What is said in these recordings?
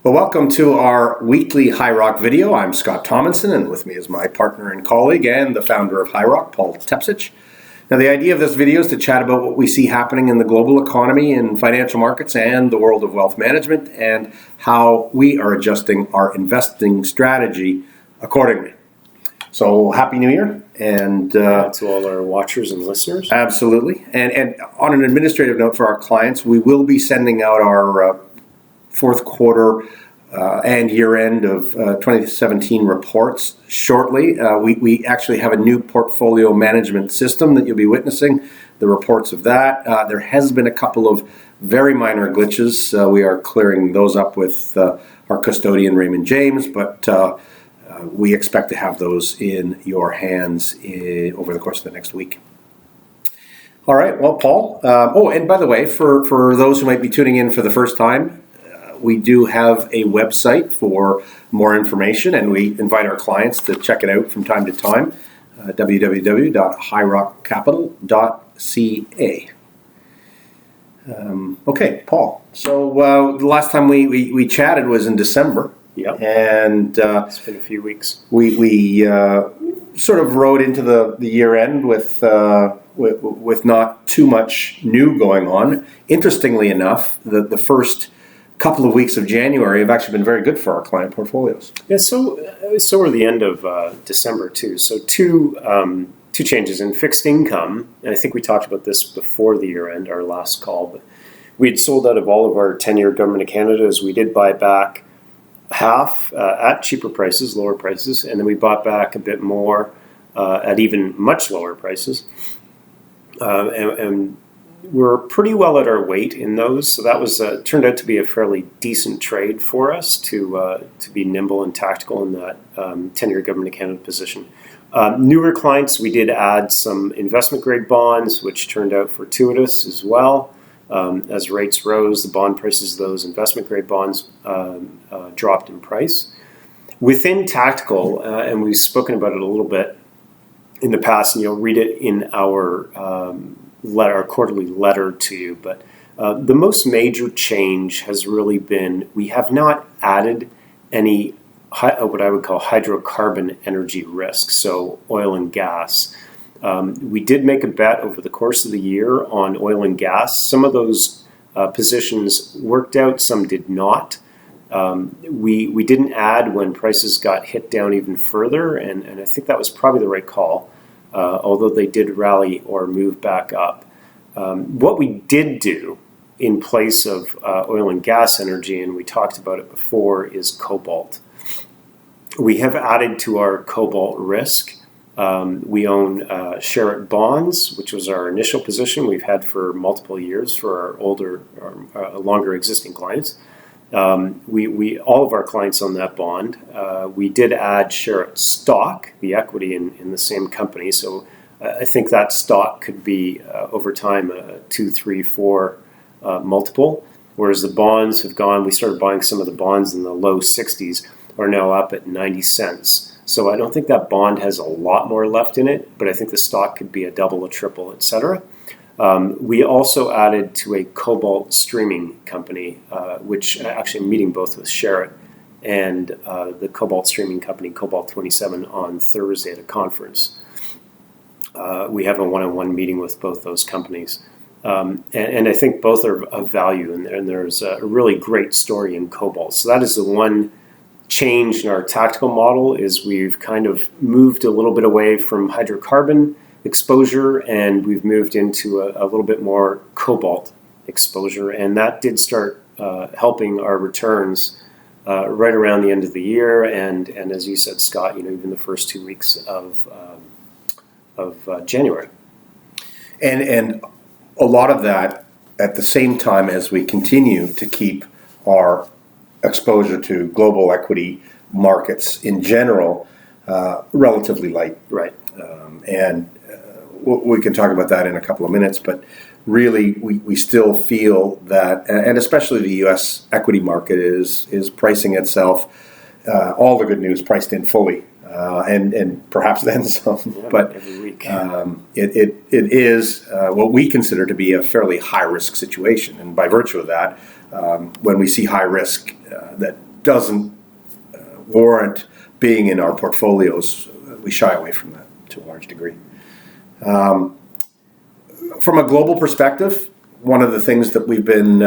Well, welcome to our weekly High Rock video. I'm Scott Tomlinson, and with me is my partner and colleague and the founder of High Rock, Paul Tepsich. Now, the idea of this video is to chat about what we see happening in the global economy and financial markets and the world of wealth management and how we are adjusting our investing strategy accordingly. So, Happy New Year. And to all our watchers and listeners. Absolutely. And on an administrative note for our clients, we will be sending out our fourth quarter and year end of 2017 reports shortly. We actually have a new portfolio management system that you'll be witnessing, the reports of that. There has been a couple of very minor glitches. We are clearing those up with our custodian, Raymond James, but we expect to have those in your hands over the course of the next week. All right, well, Paul. And by the way, for those who might be tuning in for the first time, we do have a website for more information, and we invite our clients to check it out from time to time, www.highrockcapital.ca. Okay, Paul. So the last time we chatted was in December. Yep. And it's been a few weeks. We sort of rode into the year end with not too much new going on. Interestingly enough, the first couple of weeks of January have actually been very good for our client portfolios. Yeah, so are the end of December too. So two changes in fixed income, and I think we talked about this before the year end, our last call, but we had sold out of all of our 10-year Government of Canada as we did buy back half at cheaper prices, lower prices, and then we bought back a bit more at even much lower prices. And we're pretty well at our weight in those, so that was turned out to be a fairly decent trade for us to be nimble and tactical in that 10-year Government of Canada position. Newer clients, we did add some investment-grade bonds, which turned out fortuitous as well. As rates rose, the bond prices of those investment-grade bonds dropped in price. Within tactical, and we've spoken about it a little bit in the past, and you'll read it in our quarterly letter to you, but the most major change has really been we have not added any what I would call hydrocarbon energy risk, so oil and gas. We did make a bet over the course of the year on oil and gas. Some of those positions worked out, some did not. We didn't add when prices got hit down even further, and I think that was probably the right call, although they did rally or move back up. What we did do in place of oil and gas energy, and we talked about it before, is cobalt. We have added to our cobalt risk. We own Sherritt bonds, which was our initial position we've had for multiple years for our longer existing clients. We all of our clients own that bond. We did add Sherritt stock, the equity in the same company. So I think that stock could be over time a 2, 3, 4 multiple. Whereas the bonds have gone. We started buying some of the bonds in the low 60s, are now up at 90 cents. So I don't think that bond has a lot more left in it, but I think the stock could be a double, a triple, etc. We also added to a cobalt streaming company, which actually I'm meeting both with Sherritt and the cobalt streaming company, Cobalt 27, on Thursday at a conference. We have a one-on-one meeting with both those companies. And I think both are of value, and there's a really great story in cobalt. So that is the one change in our tactical model, is we've kind of moved a little bit away from hydrocarbon exposure, and we've moved into a little bit more cobalt exposure, and that did start helping our returns right around the end of the year, and as you said, Scott, even the first 2 weeks of January. And a lot of that at the same time as we continue to keep our exposure to global equity markets in general relatively light. Right. And we can talk about that in a couple of minutes, but really we still feel that, and especially the U.S. equity market is pricing itself, all the good news priced in fully, and perhaps then some. Yeah, but every week. It is what we consider to be a fairly high-risk situation, and by virtue of that, when we see high risk that doesn't warrant being in our portfolios. We shy away from that to a large degree. From a global perspective, one of the things that we've been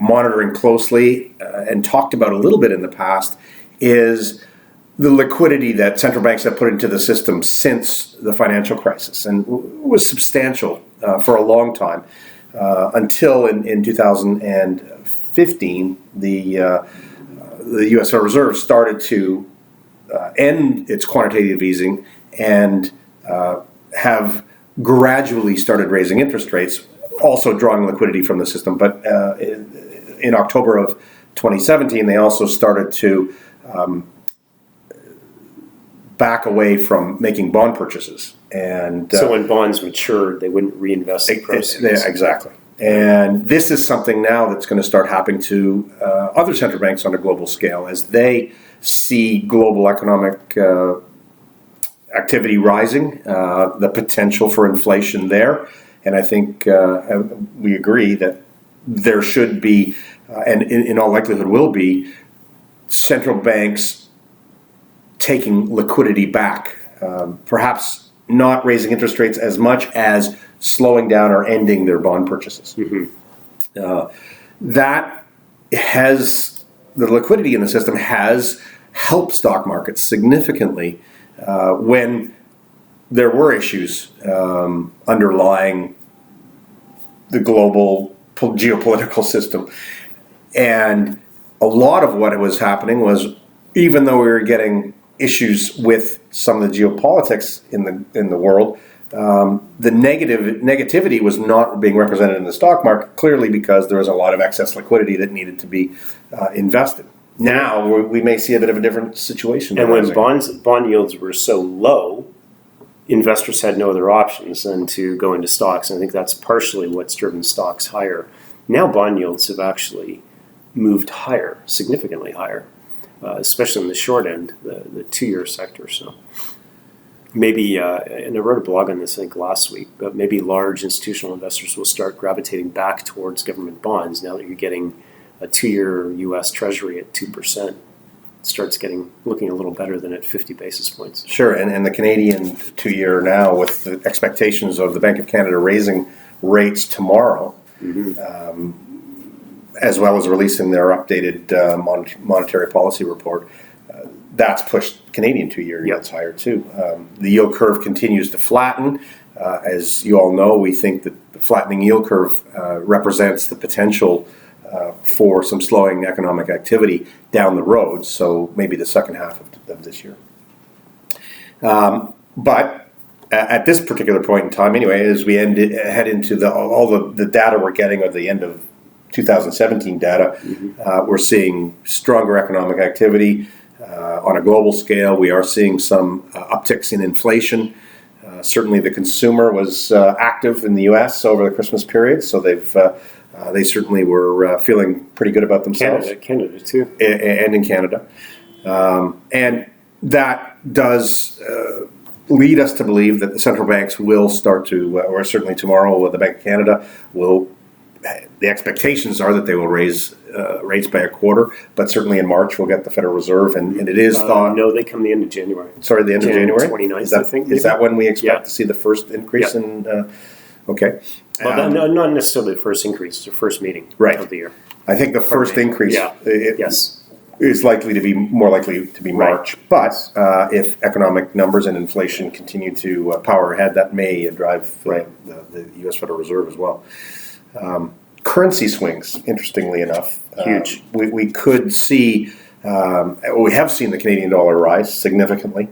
monitoring closely and talked about a little bit in the past is the liquidity that central banks have put into the system since the financial crisis, and was substantial for a long time until in 2015 the U.S. Federal Reserve started to end its quantitative easing and have gradually started raising interest rates, also drawing liquidity from the system. But in October of 2017, they also started to back away from making bond purchases. And so when bonds matured, they wouldn't reinvest the proceeds. Exactly. And this is something now that's going to start happening to other central banks on a global scale as they see global economic activity rising, the potential for inflation there. And I think we agree that there should be, and in all likelihood will be, central banks taking liquidity back, perhaps not raising interest rates as much as slowing down or ending their bond purchases. That has, the liquidity in the system has helped stock markets significantly when there were issues underlying the global geopolitical system. And a lot of what was happening was, even though we were getting issues with some of the geopolitics in the world, the negativity was not being represented in the stock market, clearly because there was a lot of excess liquidity that needed to be invested. Now we may see a bit of a different situation. And when bond yields were so low, investors had no other options than to go into stocks. And I think that's partially what's driven stocks higher. Now bond yields have actually moved higher, significantly higher, especially in the short end, the 2-year sector. So maybe, and I wrote a blog on this, I think, last week, but maybe large institutional investors will start gravitating back towards government bonds now that you're getting a 2-year U.S. Treasury at 2%. It starts looking a little better than at 50 basis points. Sure, and the Canadian 2-year now, with the expectations of the Bank of Canada raising rates tomorrow, as well as releasing their updated monetary policy report, that's pushed Canadian 2-year yields higher too. The yield curve continues to flatten. As you all know, we think that the flattening yield curve represents the potential for some slowing economic activity down the road, so maybe the second half of this year. But at this particular point in time, anyway, as we head into all the data we're getting at the end of 2017 data, we're seeing stronger economic activity on a global scale. We are seeing some upticks in inflation. Certainly the consumer was active in the U.S. over the Christmas period, so they certainly were feeling pretty good about themselves. Canada too. And in Canada. And that does lead us to believe that the central banks will start to, or certainly tomorrow the Bank of Canada will, the expectations are that they will raise rates by a quarter, but certainly in March we'll get the Federal Reserve, and it is thought... No, they come the end of January. Sorry, the end of January? 29th, I think. Is that when we expect to see the first increase in... Okay. Well, not necessarily the first increase, it's the first meeting of the year. I think the first increase is likely to be March. But if economic numbers and inflation continue to power ahead, that may drive the U.S. Federal Reserve as well. Currency swings, interestingly enough, huge. We could see, we have seen the Canadian dollar rise significantly.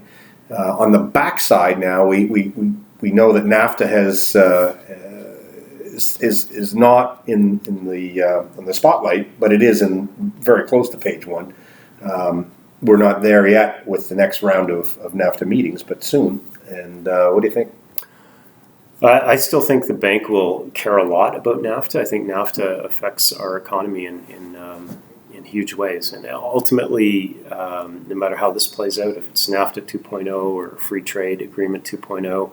On the backside now, we know that NAFTA is not in the spotlight, but it is very close to page one. We're not there yet with the next round of NAFTA meetings, but soon. And what do you think? I still think the bank will care a lot about NAFTA. I think NAFTA affects our economy in huge ways. And ultimately, no matter how this plays out, if it's NAFTA 2.0 or Free Trade Agreement 2.0,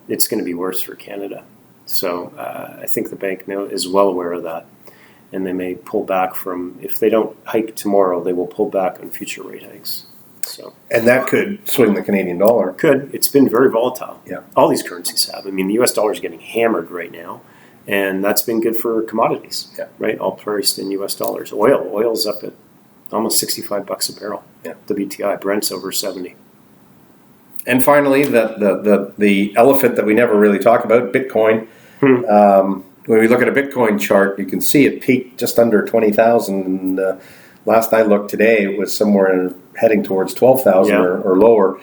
it's going to be worse for Canada. So I think the bank is well aware of that. and they may pull back from, if they don't hike tomorrow, they will pull back on future rate hikes. So, And that could swing the Canadian dollar. could. It's been very volatile. Yeah. All these currencies have. I mean, the U.S. dollar is getting hammered right now, and that's been good for commodities, Yeah. right? All priced in U.S. dollars. Oil's up at almost $65 a barrel. Yeah. WTI. Brent's over 70. And finally, the elephant that we never really talk about, Bitcoin. When we look at a Bitcoin chart, you can see it peaked just under 20,000. And last I looked today, it was somewhere heading towards 12,000 Yeah. or lower.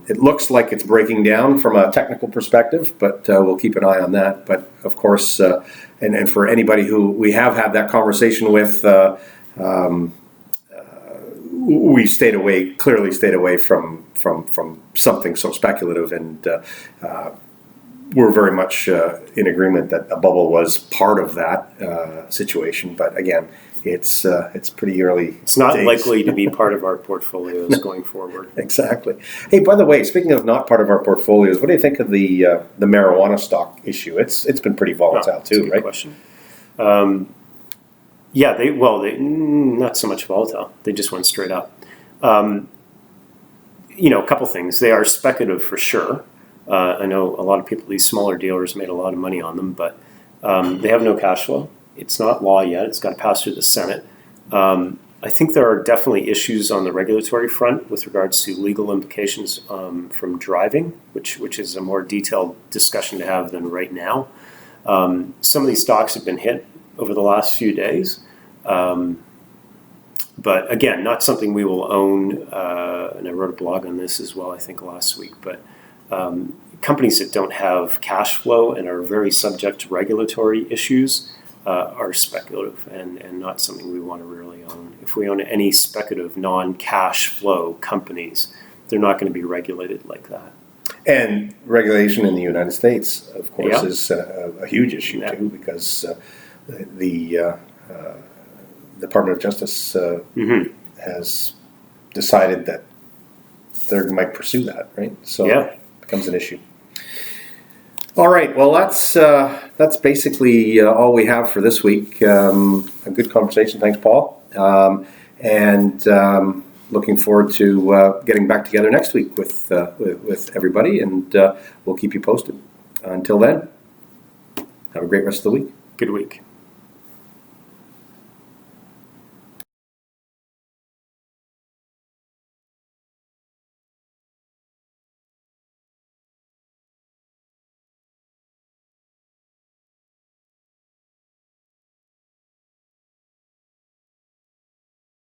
It looks like it's breaking down from a technical perspective, but we'll keep an eye on that. But of course, and for anybody who we have had that conversation with, we clearly stayed away from something so speculative, and we're very much in agreement that a bubble was part of that situation. But again, it's pretty early. It's not days. likely to be part of our portfolios going forward. Exactly. Hey, by the way, speaking of not part of our portfolios, what do you think of the marijuana stock issue? It's been pretty volatile That's a too, good right? question. They not so much volatile. They just went straight up. A couple things. They are speculative for sure. I know a lot of people, these smaller dealers, made a lot of money on them, but they have no cash flow. It's not law yet. It's got to pass through the Senate. I think there are definitely issues on the regulatory front with regards to legal implications from driving, which is a more detailed discussion to have than right now. Some of these stocks have been hit over the last few days. But again, not something we will own. And I wrote a blog on this as well, I think, last week. But companies that don't have cash flow and are very subject to regulatory issues are speculative and not something we want to really own. If we own any speculative non-cash flow companies, they're not going to be regulated like that. And regulation in the United States, of course, Yeah. is a huge issue Yeah. too, because the Department of Justice has decided that they might pursue that, right? So it becomes an issue. All right. Well, that's basically all we have for this week. A good conversation. Thanks, Paul. And looking forward to getting back together next week with everybody, and we'll keep you posted. Until then, have a great rest of the week. Good week.